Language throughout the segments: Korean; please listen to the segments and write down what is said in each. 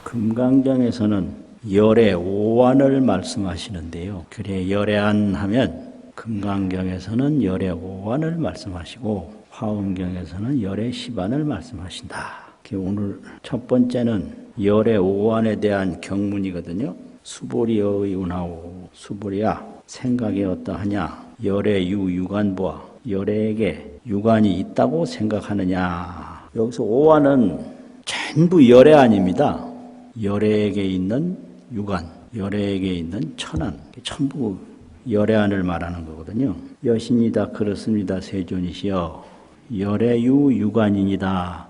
금강경에서는 열의 오한을 말씀하시는데요. 그래 열애안 하면 금강경에서는 열의 오한을 말씀하시고 화엄경에서는 열의 시반을 말씀하신다. 오늘 첫 번째는 열의 오한에 대한 경문이거든요. 수보리어의 운하오 수보리야 생각이 어떠하냐. 열의 유관보아 열애에게 유관이 있다고 생각하느냐. 여기서 오한은 전부 열애 아닙니다. 열애에게 있는 유관, 열애에게 있는 천안, 전부 열애안을 말하는 거거든요. 여신이다 그렇습니다. 세존이시여 열애유 유관이니다.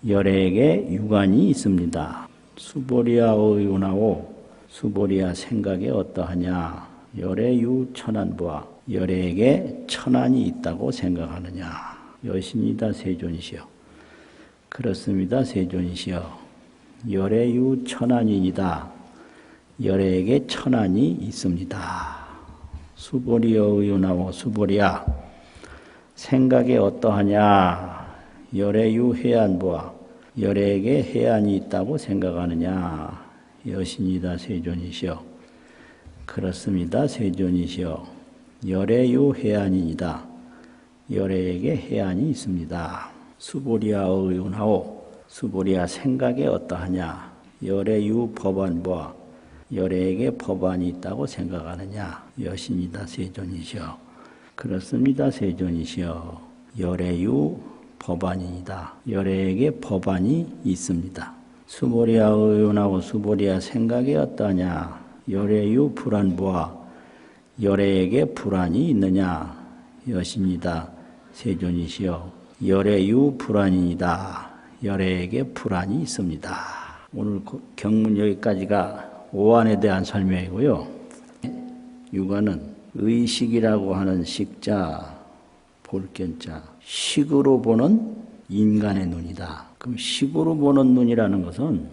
열애에게 유관이 있습니다. 수보리아의 운하오 수보리아 생각에 어떠하냐. 열애유 천안보아 열애에게 천안이 있다고 생각하느냐. 여신이다 세존이시여 그렇습니다. 세존이시여 열애유 천안이니다. 열애에게 천안이 있습니다. 수보리어의 운하오 수보리아 생각에 어떠하냐. 열애유 해안보아 열애에게 해안이 있다고 생각하느냐. 여신이다 세존이시여 그렇습니다. 세존이시여 열애유 해안이니다. 열애에게 해안이 있습니다. 수보리아의 운하오 수보리아 생각에 어떠하냐. 열애유 법안보아 열애에게 법안이 있다고 생각하느냐. 여신이다 세존이시여 그렇습니다. 세존이시여 열애유 법안이다. 열애에게 법안이 있습니다. 수보리아의 운하오 수보리아 생각에 어떠하냐. 열애유 불안보아 열애에게 불안이 있느냐. 여신이다 세존이시여 열애유 불안이다. 열애에게 불안이 있습니다. 오늘 경문 여기까지가 오한에 대한 설명이고요. 유관은 의식이라고 하는 식자, 볼견자, 식으로 보는 인간의 눈이다. 그럼 식으로 보는 눈이라는 것은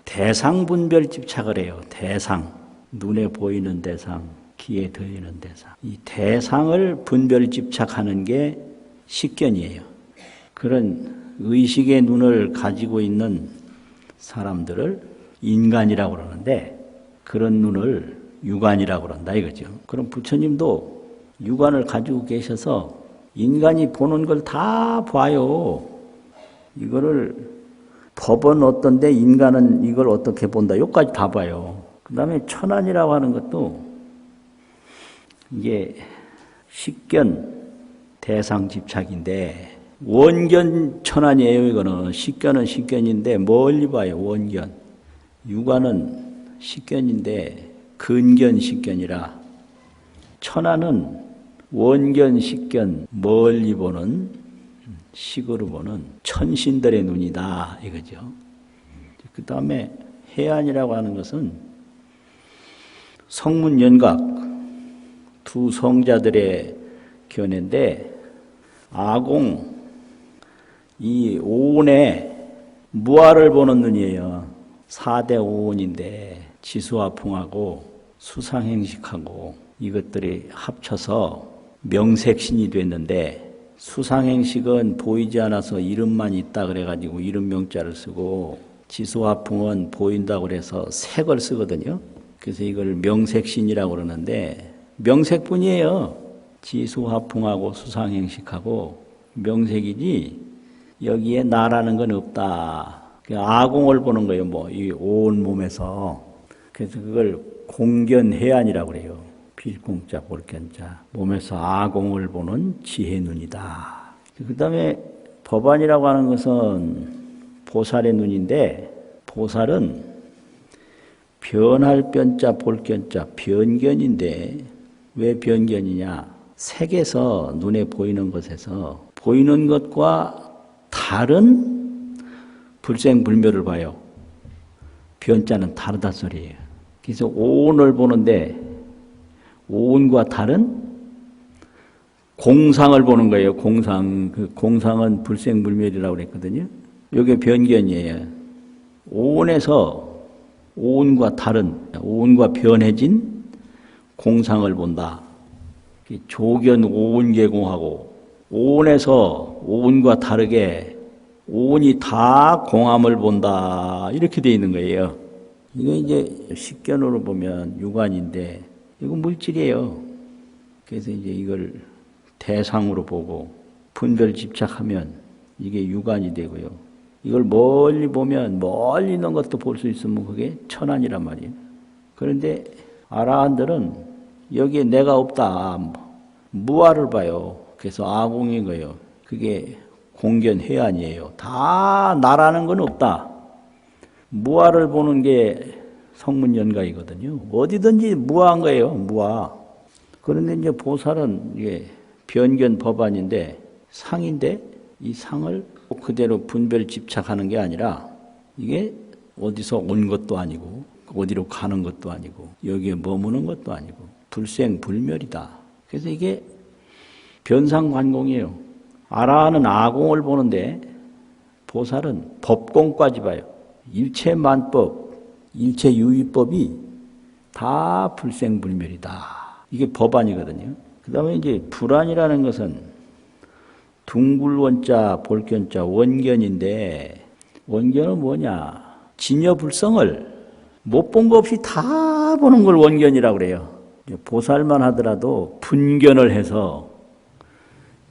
대상 분별 집착을 해요. 대상, 눈에 보이는 대상, 귀에 들리는 대상. 이 대상을 분별 집착하는 게 식견이에요. 그런 의식의 눈을 가지고 있는 사람들을 인간이라고 그러는데 그런 눈을 유관이라고 그런다 이거죠. 그럼 부처님도 유관을 가지고 계셔서 인간이 보는 걸 다 봐요. 이거를 법은 어떤데 인간은 이걸 어떻게 본다. 여기까지 다 봐요. 그 다음에 천안이라고 하는 것도 이게 식견 대상 집착인데 원견 천안이에요. 이거는 식견은 식견인데 멀리 봐요. 원견. 유관은 식견인데 근견 식견이라 천안은 원견 식견 멀리 보는 식으로 보는 천신들의 눈이다 이거죠. 그 다음에 해안이라고 하는 것은 성문연각 두 성자들의 견해인데 아공 이 오온의 무아를 보는 눈이에요. 4대 오온인데 지수화풍하고 수상행식하고 이것들이 합쳐서 명색신이 됐는데 수상행식은 보이지 않아서 이름만 있다 그래가지고 이름 명자를 쓰고 지수화풍은 보인다고 그래서 색을 쓰거든요. 그래서 이걸 명색신이라고 그러는데 명색뿐이에요. 지수화풍하고 수상행식하고 명색이지 여기에 나라는 건 없다. 아공을 보는 거예요. 뭐 이 온 몸에서. 그래서 그걸 공견해안이라고 그래요. 빌공자 볼견자. 몸에서 아공을 보는 지혜 눈이다. 그 다음에 법안이라고 하는 것은 보살의 눈인데 보살은 변할 변자 볼견자 변견인데 왜 변견이냐. 색에서 눈에 보이는 것에서 보이는 것과 다른 불생불멸을 봐요. 변자는 다르다 소리예요. 그래서 오온을 보는데 오온과 다른 공상을 보는 거예요. 공상. 그 공상은 불생불멸이라고 그랬거든요. 이게 변견이에요. 오온에서 오온과 다른 오온과 변해진 공상을 본다. 조견 오온계공하고 오온에서 오온과 다르게 온이 다 공함을 본다. 이렇게 되어 있는 거예요. 이거 이제 식견으로 보면 육안인데, 이건 물질이에요. 그래서 이제 이걸 대상으로 보고 분별 집착하면 이게 육안이 되고요. 이걸 멀리 보면 멀리 있는 것도 볼 수 있으면 그게 천안이란 말이에요. 그런데 아라한들은 여기에 내가 없다. 무아를 봐요. 그래서 아공인 거예요. 그게 공견해안이에요. 다 나라는 건 없다. 무아를 보는 게 성문연가이거든요. 어디든지 무아한 거예요. 무아. 그런데 이제 보살은 이게 변견 법안인데 상인데 이 상을 그대로 분별 집착하는 게 아니라 이게 어디서 온 것도 아니고 어디로 가는 것도 아니고 여기에 머무는 것도 아니고 불생불멸이다. 그래서 이게 변상관공이에요. 아라한은 아공을 보는데 보살은 법공까지 봐요. 일체만법, 일체유의법이 다 불생불멸이다. 이게 법안이거든요. 그 다음에 이제 불안이라는 것은 둥굴원자, 볼견자, 원견인데 원견은 뭐냐? 진여불성을 못 본 거 없이 다 보는 걸 원견이라고 그래요. 보살만 하더라도 분견을 해서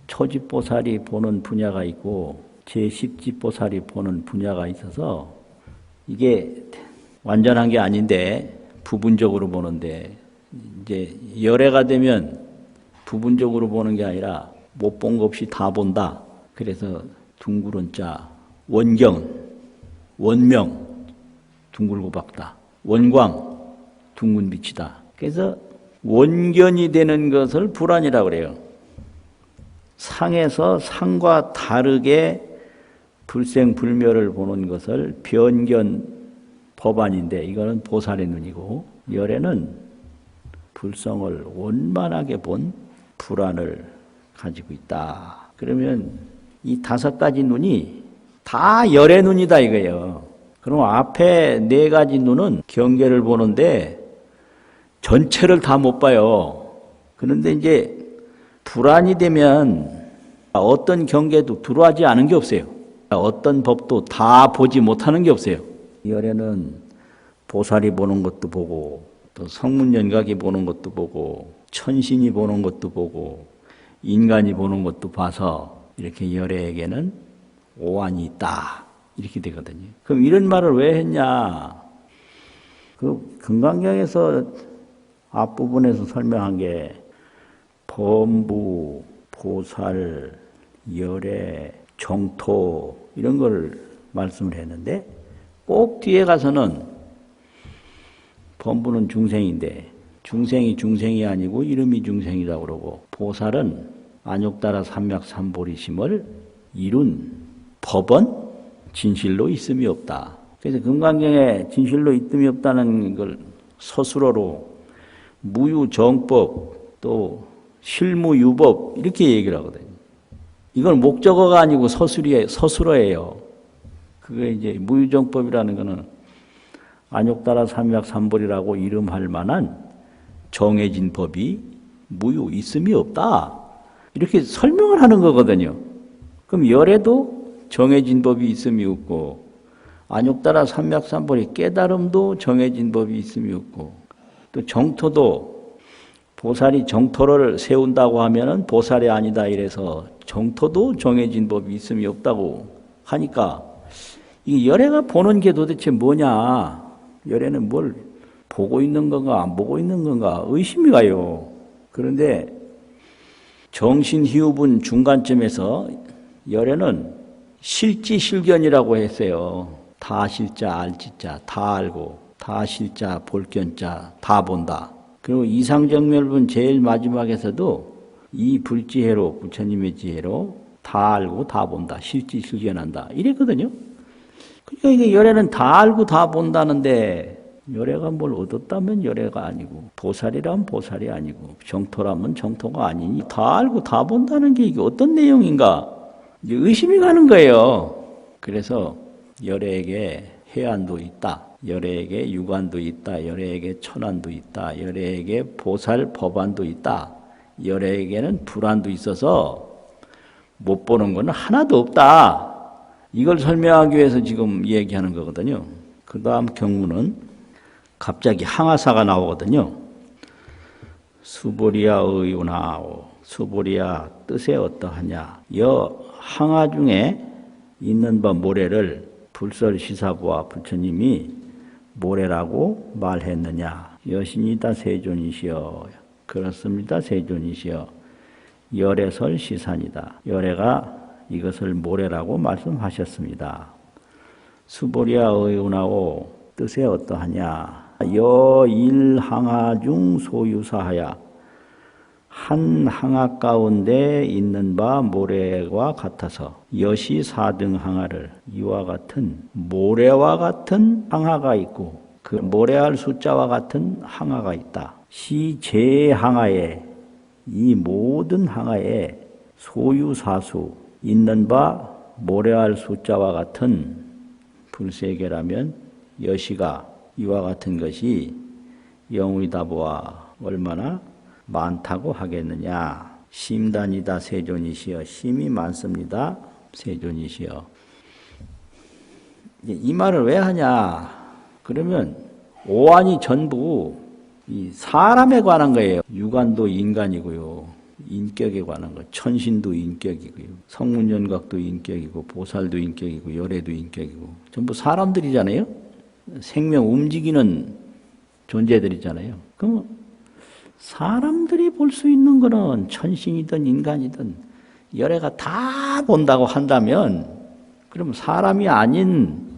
초지보살이 보는 분야가 있고 제10지보살이 보는 분야가 있어서 이게 완전한 게 아닌데 부분적으로 보는데 이제 열애가 되면 부분적으로 보는 게 아니라 못 본 거 없이 다 본다. 그래서 둥굴원자, 원경, 원명, 둥글고 박다. 원광, 둥근 빛이다. 그래서 원견이 되는 것을 불안이라고 그래요. 상에서 상과 다르게 불생불멸을 보는 것을 변견 법안인데 이거는 보살의 눈이고 열애는 불성을 원만하게 본 불안을 가지고 있다. 그러면 이 5가지 눈이 다 열의 눈이다 이거예요. 그럼 앞에 4가지 눈은 경계를 보는데 전체를 다 못 봐요. 그런데 이제 불안이 되면 어떤 경계도 들어하지 않은 게 없어요. 어떤 법도 다 보지 못하는 게 없어요. 열애는 보살이 보는 것도 보고 또 성문연각이 보는 것도 보고 천신이 보는 것도 보고 인간이 보는 것도 봐서 이렇게 열애에게는 오한이 있다. 이렇게 되거든요. 그럼 이런 말을 왜 했냐? 그 금강경에서 앞부분에서 설명한 게 범부, 보살, 열애, 정토 이런 걸 말씀을 했는데 꼭 뒤에 가서는 범부는 중생인데 중생이 중생이 아니고 이름이 중생이라고 그러고 보살은 안욕따라 삼맥삼보리심을 이룬 법은 진실로 있음이 없다. 그래서 금강경에 진실로 있음이 없다는 걸 서술어로 무유정법 또 실무유법 이렇게 얘기를 하거든요. 이건 목적어가 아니고 서술어예요. 그게 이제 무유정법이라는 거는 안욕따라 삼맥삼보리라고 이름할 만한 정해진 법이 무유 있음이 없다. 이렇게 설명을 하는 거거든요. 그럼 열애도 정해진 법이 있음이 없고 안욕따라 삼맥삼보리 깨달음도 정해진 법이 있음이 없고 또 정토도 보살이 정토를 세운다고 하면은 보살이 아니다 이래서 정토도 정해진 법이 있음이 없다고 하니까 이 열애가 보는 게 도대체 뭐냐? 열애는 뭘 보고 있는 건가 안 보고 있는 건가 의심이 가요. 그런데 정신희흡은 중간쯤에서 열애는 실지실견이라고 했어요. 다 실자 알지자 다 알고 다 실자 볼견자 다 본다. 그리고 이상정멸분 제일 마지막에서도 이 불지혜로 부처님의 지혜로 다 알고 다 본다. 실지실견한다. 이랬거든요. 그러니까 이게 열애는 다 알고 다 본다는데 열애가 뭘 얻었다면 열애가 아니고 보살이라면 보살이 아니고 정토라면 정토가 아니니 다 알고 다 본다는 게 이게 어떤 내용인가 이제 의심이 가는 거예요. 그래서 열애에게 해안도 있다. 열애에게 유관도 있다. 열애에게 천안도 있다. 열애에게 보살 법안도 있다. 열애에게는 불안도 있어서 못 보는 건 하나도 없다. 이걸 설명하기 위해서 지금 얘기하는 거거든요. 그 다음 경문은 갑자기 항아사가 나오거든요. 수보리아 의우나오, 수보리아 뜻에 어떠하냐. 여 항아 중에 있는 바 모래를 불설시사부와 부처님이 모래라고 말했느냐. 여신이다 세존이시여. 그렇습니다. 세존이시여. 열애설 시산이다. 열애가 이것을 모래라고 말씀하셨습니다. 수보리아 의우나오 뜻에 어떠하냐. 여 일항아 중 소유사하야. 한 항아 가운데 있는 바 모래와 같아서 여시 사등 항아를 이와 같은 모래와 같은 항아가 있고 그 모래알 숫자와 같은 항아가 있다. 시 제항아에 이 모든 항아에 소유사수 있는 바 모래알 숫자와 같은 불세계라면 여시가 이와 같은 것이 영의다보아 얼마나 많다고 하겠느냐. 심단이다 세존이시여. 심이 많습니다. 세존이시여. 이 말을 왜 하냐. 그러면 오한이 전부 이 사람에 관한 거예요. 유관도 인간이고요. 인격에 관한 거. 천신도 인격이고요. 성문연각도 인격이고 보살도 인격이고 열애도 인격이고 전부 사람들이잖아요. 생명 움직이는 존재들이잖아요. 그럼 사람들이 볼 수 있는 거는 천신이든 인간이든 열애가 다 본다고 한다면 그럼 사람이 아닌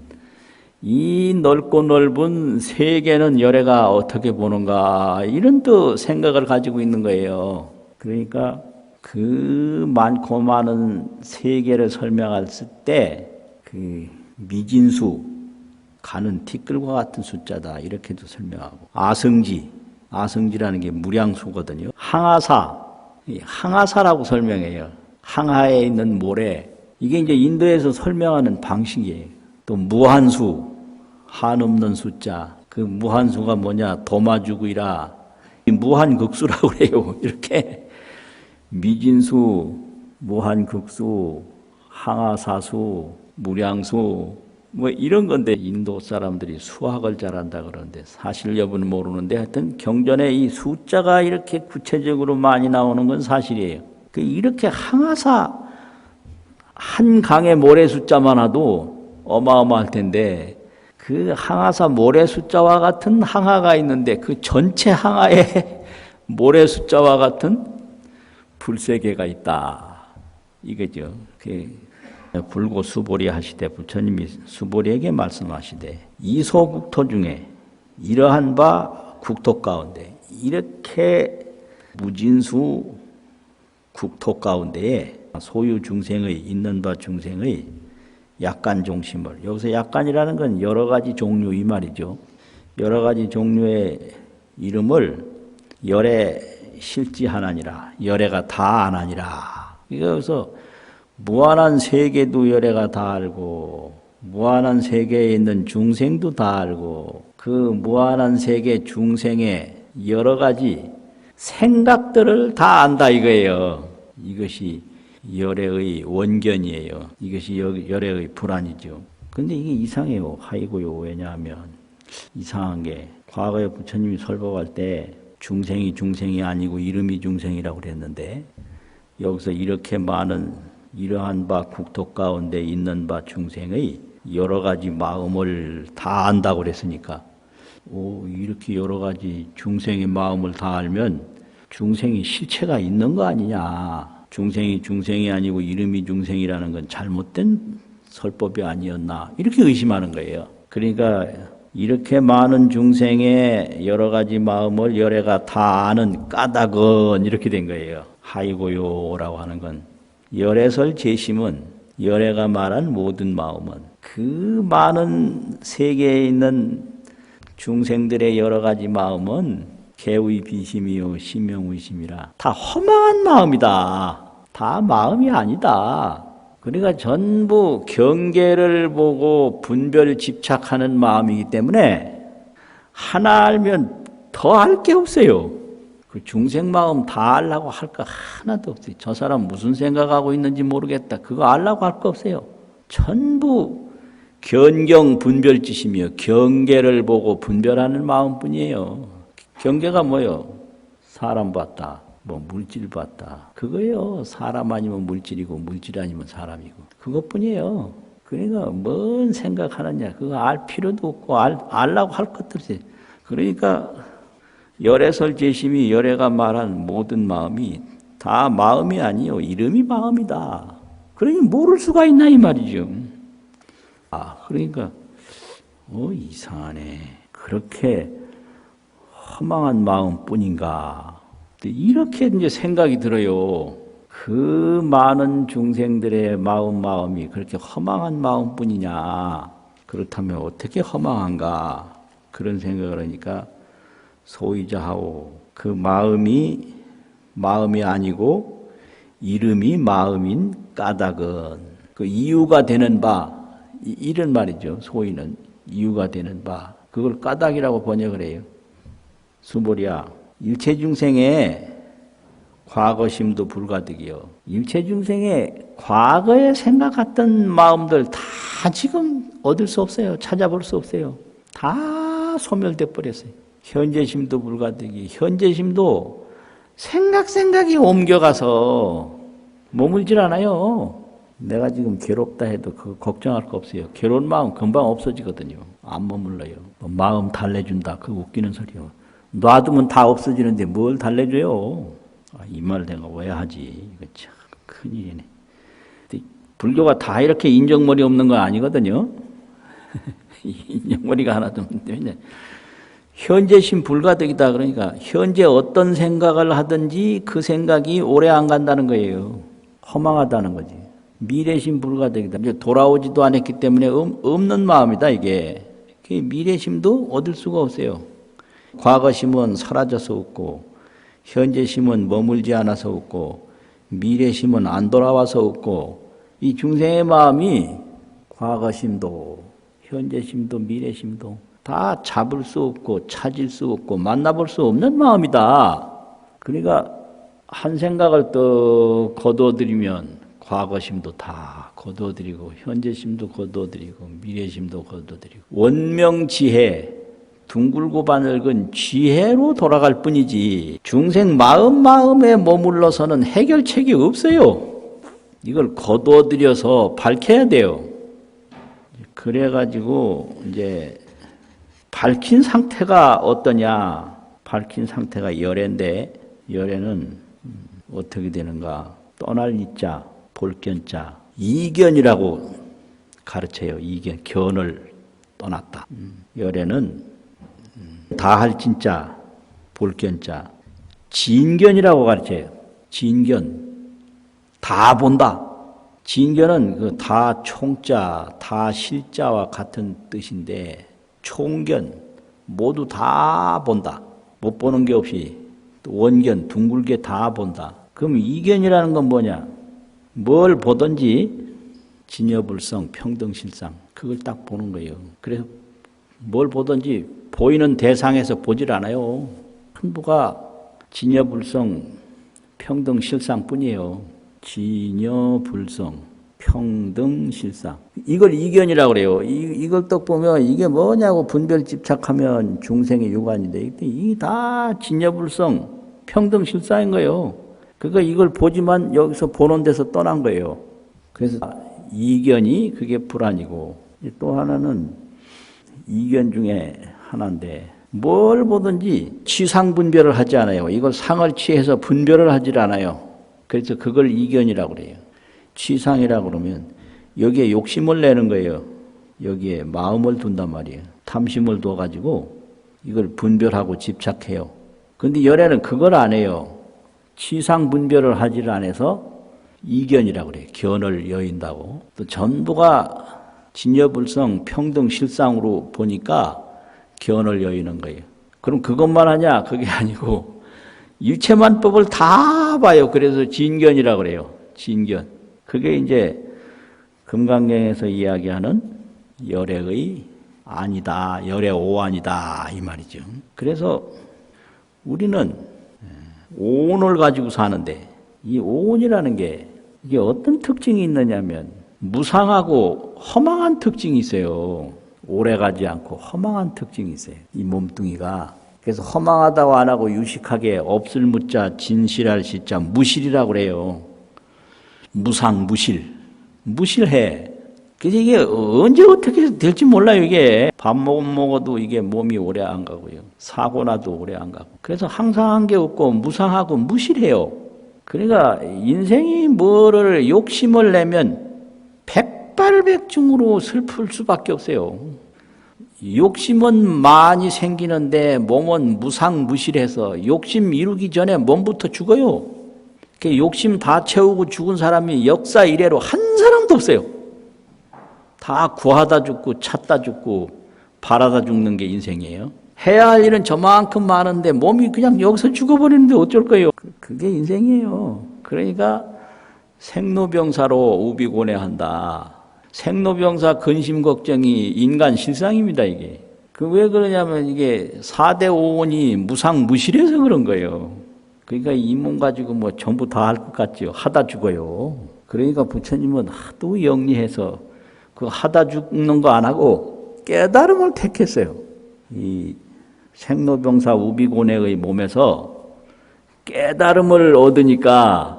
이 넓고 넓은 세계는 열애가 어떻게 보는가 이런 또 생각을 가지고 있는 거예요. 그러니까 그 많고 많은 세계를 설명했을 때 그 미진수 가는 티끌과 같은 숫자다 이렇게도 설명하고 아성지라는 게 무량수거든요. 항아사라고 설명해요. 항아에 있는 모래 이게 이제 인도에서 설명하는 방식이에요. 또 무한수 한없는 숫자 그 무한수가 뭐냐 도마주구이라 무한극수라고 그래요. 이렇게 미진수 무한극수 항아사수 무량수 뭐 이런 건데 인도 사람들이 수학을 잘한다 그러는데 사실 여부는 모르는데 하여튼 경전에 이 숫자가 이렇게 구체적으로 많이 나오는 건 사실이에요. 이렇게 항아사 한 강의 모래 숫자만 해도 어마어마할 텐데 그 항아사 모래 숫자와 같은 항아가 있는데 그 전체 항아에 모래 숫자와 같은 불세계가 있다. 이거죠. 불고 수보리 하시되 부처님이 수보리에게 말씀하시되 이소국토 중에 이러한 바 국토 가운데 이렇게 무진수 국토 가운데에 소유 중생의 있는 바 중생의 약간 종심을 여기서 약간이라는 건 여러 가지 종류 이 말이죠. 여러 가지 종류의 이름을 열애 실지하나니라 열애가 다 아나니라. 그래서 무한한 세계도 열애가 다 알고 무한한 세계에 있는 중생도 다 알고 그 무한한 세계 중생의 여러 가지 생각들을 다 안다 이거예요. 이것이 열애의 원견이에요. 이것이 열애의 불안이죠. 근데 이게 이상해요. 하이고요. 왜냐하면 이상한 게 과거에 부처님이 설법할 때 중생이 아니고 이름이 중생이라고 그랬는데 여기서 이렇게 많은 이러한 바 국토 가운데 있는 바 중생의 여러 가지 마음을 다 안다고 그랬으니까 이렇게 여러 가지 중생의 마음을 다 알면 중생이 실체가 있는 거 아니냐. 중생이 아니고 이름이 중생이라는 건 잘못된 설법이 아니었나. 이렇게 의심하는 거예요. 그러니까 이렇게 많은 중생의 여러 가지 마음을 열애가 다 아는 까닭은 이렇게 된 거예요. 하이고요라고 하는 건 열애설 재심은 열애가 말한 모든 마음은 그 많은 세계에 있는 중생들의 여러 가지 마음은 개의 비심이요 심명의심이라 다 허망한 마음이다. 다 마음이 아니다. 그러니까 전부 경계를 보고 분별 집착하는 마음이기 때문에 하나 알면 더 할 게 없어요. 그 중생 마음 다 알라고 할 거 하나도 없어요. 저 사람 무슨 생각하고 있는지 모르겠다. 그거 알라고 할 거 없어요. 전부 견경 분별짓이며 경계를 보고 분별하는 마음뿐이에요. 경계가 뭐예요? 사람 봤다, 뭐 물질 봤다. 그거예요. 사람 아니면 물질이고 물질 아니면 사람이고. 그것뿐이에요. 그러니까 뭔 생각하느냐. 그거 알 필요도 없고 알라고 할 것도 없어요. 그러니까 열애설제심이 열애가 말한 모든 마음이 다 마음이 아니요. 이름이 마음이다. 그러니 모를 수가 있나 이 말이죠. 그러니까 이상하네. 그렇게 허망한 마음뿐인가. 이렇게 이제 생각이 들어요. 그 많은 중생들의 마음이 그렇게 허망한 마음뿐이냐. 그렇다면 어떻게 허망한가. 그런 생각을 하니까 소위자하오. 그 마음이 아니고 이름이 마음인 까닭은 그 이유가 되는 바, 이런 말이죠. 소위는 이유가 되는 바. 그걸 까닭이라고 번역을 해요. 수보리야, 일체중생의 과거심도 불가득이요. 일체중생의 과거에 생각했던 마음들 다 지금 얻을 수 없어요. 찾아볼 수 없어요. 다 소멸돼 버렸어요. 현재심도 불가득이. 현재심도 생각이 옮겨가서 머물질 않아요. 내가 지금 괴롭다 해도 그거 걱정할 거 없어요. 괴로운 마음 금방 없어지거든요. 안 머물러요. 마음 달래준다. 그거 웃기는 소리요. 놔두면 다 없어지는데 뭘 달래줘요. 이 말 내가 왜 하지? 이거 참 큰일이네. 불교가 다 이렇게 인정머리 없는 건 아니거든요. 인정머리가 하나도 없는데 현재심 불가득이다. 그러니까 현재 어떤 생각을 하든지 그 생각이 오래 안 간다는 거예요. 허망하다는 거지. 미래심 불가득이다. 이제 돌아오지도 않았기 때문에 없는 마음이다 이게. 미래심도 얻을 수가 없어요. 과거심은 사라져서 없고 현재심은 머물지 않아서 없고 미래심은 안 돌아와서 없고 이 중생의 마음이 과거심도 현재심도 미래심도 다 잡을 수 없고 찾을 수 없고 만나볼 수 없는 마음이다. 그러니까 한 생각을 또 거둬들이면 과거심도 다 거둬들이고 현재심도 거둬들이고 미래심도 거둬들이고 원명지혜 둥글고 바늘근 지혜로 돌아갈 뿐이지 중생 마음에 머물러서는 해결책이 없어요. 이걸 거둬들여서 밝혀야 돼요. 그래가지고 이제 밝힌 상태가 어떠냐? 밝힌 상태가 열애인데 열애는 어떻게 되는가? 떠날 이자, 볼견자, 이견이라고 가르쳐요. 이견, 견을 떠났다. 열애는 다할 진자, 볼견자, 진견이라고 가르쳐요. 진견, 다 본다. 진견은 그 다 총자, 다 실자와 같은 뜻인데 총견, 모두 다 본다. 못 보는 게 없이 원견, 둥글게 다 본다. 그럼 이견이라는 건 뭐냐? 뭘 보든지 진여불성, 평등실상 그걸 딱 보는 거예요. 그래서 뭘 보든지 보이는 대상에서 보질 않아요. 한부가 진여불성, 평등실상뿐이에요. 진여불성, 평등실상. 이걸 이견이라고 그래요. 이걸 딱 보면 이게 뭐냐고 분별 집착하면 중생의 유관인데 이게 다 진여불성, 평등실상인 거예요. 그러니까 이걸 보지만 여기서 보는 데서 떠난 거예요. 그래서 이견이 그게 불안이고 또 하나는 이견 중에 하나인데 뭘 보든지 취상 분별을 하지 않아요. 이걸 상을 취해서 분별을 하질 않아요. 그래서 그걸 이견이라고 그래요. 취상이라고 그러면 여기에 욕심을 내는 거예요. 여기에 마음을 둔단 말이에요. 탐심을 둬가지고 이걸 분별하고 집착해요. 그런데 열애는 그걸 안 해요. 취상 분별을 하질 않아서 이견이라고 그래요. 견을 여인다고. 또 전부가 진여불성 평등실상으로 보니까 견을 여이는 거예요. 그럼 그것만 하냐? 그게 아니고 일체만법을 다 봐요. 그래서 진견이라고 그래요. 진견. 그게 이제 금강경에서 이야기하는 열애의 아니다. 열애 오안이다. 이 말이죠. 그래서 우리는 오온을 가지고 사는데 이 오온이라는 게 이게 어떤 특징이 있느냐면 무상하고 허망한 특징이 있어요. 오래가지 않고 허망한 특징이 있어요. 이 몸뚱이가. 그래서 허망하다고 안 하고 유식하게 없을 무자 진실할 시자 무실이라고 그래요. 무상 무실. 무실해. 그래서 이게 언제 어떻게 될지 몰라요. 이게 밥 먹어도 이게 몸이 오래 안 가고요. 사고 나도 오래 안 가고. 그래서 항상 한 게 없고 무상하고 무실해요. 그러니까 인생이 뭐를 욕심을 내면 백발백중으로 슬플 수밖에 없어요. 욕심은 많이 생기는데 몸은 무상무실해서 욕심 이루기 전에 몸부터 죽어요. 욕심 다 채우고 죽은 사람이 역사 이래로 한 사람도 없어요. 다 구하다 죽고 찾다 죽고 바라다 죽는 게 인생이에요. 해야 할 일은 저만큼 많은데 몸이 그냥 여기서 죽어버리는데 어쩔 거예요. 그게 인생이에요. 그러니까 생로병사로 우비고뇌한다. 생로병사 근심 걱정이 인간 실상입니다. 이게. 왜 그러냐면 이게 4대 5원이 무상무실해서 그런 거예요. 그러니까 이 몸 가지고 뭐 전부 다 할 것 같지요. 하다 죽어요. 그러니까 부처님은 하도 영리해서 그 하다 죽는 거 안 하고 깨달음을 택했어요. 이 생로병사 우비고뇌의 몸에서 깨달음을 얻으니까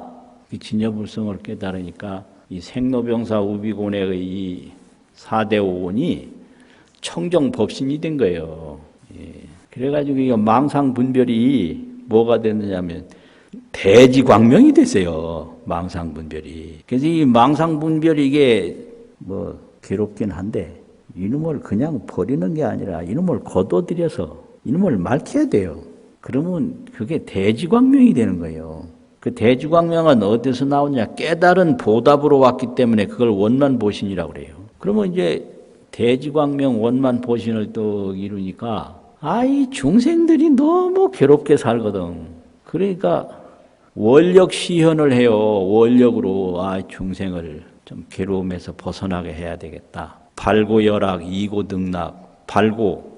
진여불성을 깨달으니까 이 생로병사 우비고뇌의 이 4대 5원이 청정법신이 된 거예요. 그래가지고 이 망상분별이 뭐가 됐느냐면 대지광명이 됐어요. 망상분별이. 그래서 이 망상분별이 이게 뭐 괴롭긴 한데 이놈을 그냥 버리는 게 아니라 이놈을 거둬들여서 이놈을 밝혀야 돼요. 그러면 그게 대지광명이 되는 거예요. 그 대지광명은 어디서 나오냐? 깨달은 보답으로 왔기 때문에 그걸 원만보신이라고 그래요. 그러면 이제 대지광명 원만보신을 또 이루니까 이 중생들이 너무 괴롭게 살거든. 그러니까 원력시현을 해요. 원력으로 중생을 좀 괴로움에서 벗어나게 해야 되겠다. 발고열악, 이고등락, 발고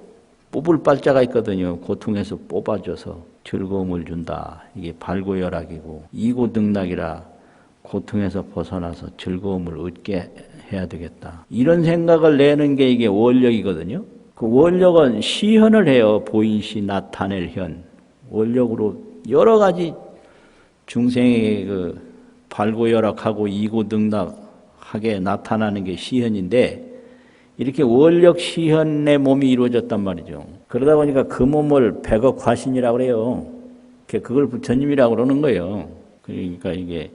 뽑을 발자가 있거든요. 고통에서 뽑아줘서 즐거움을 준다. 이게 발고열악이고 이고등락이라 고통에서 벗어나서 즐거움을 얻게 해야 되겠다. 이런 생각을 내는 게 이게 원력이거든요. 그 원력은 시현을 해요. 보인시 나타낼 현. 원력으로 여러 가지 중생의 그 발고열악하고 이고등락하게 나타나는 게 시현인데 이렇게 원력 시현의 몸이 이루어졌단 말이죠. 그러다 보니까 그 몸을 백억 화신이라고 그래요. 그걸 부처님이라고 그러는 거예요. 그러니까 이게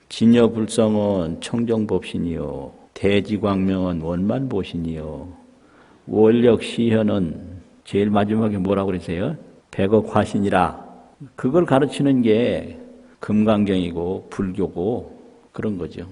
진여불성은 청정법신이요. 대지광명은 원만보신이요. 원력 시현은 제일 마지막에 뭐라고 그랬어요? 백억 화신이라. 그걸 가르치는 게 금강경이고 불교고 그런 거죠.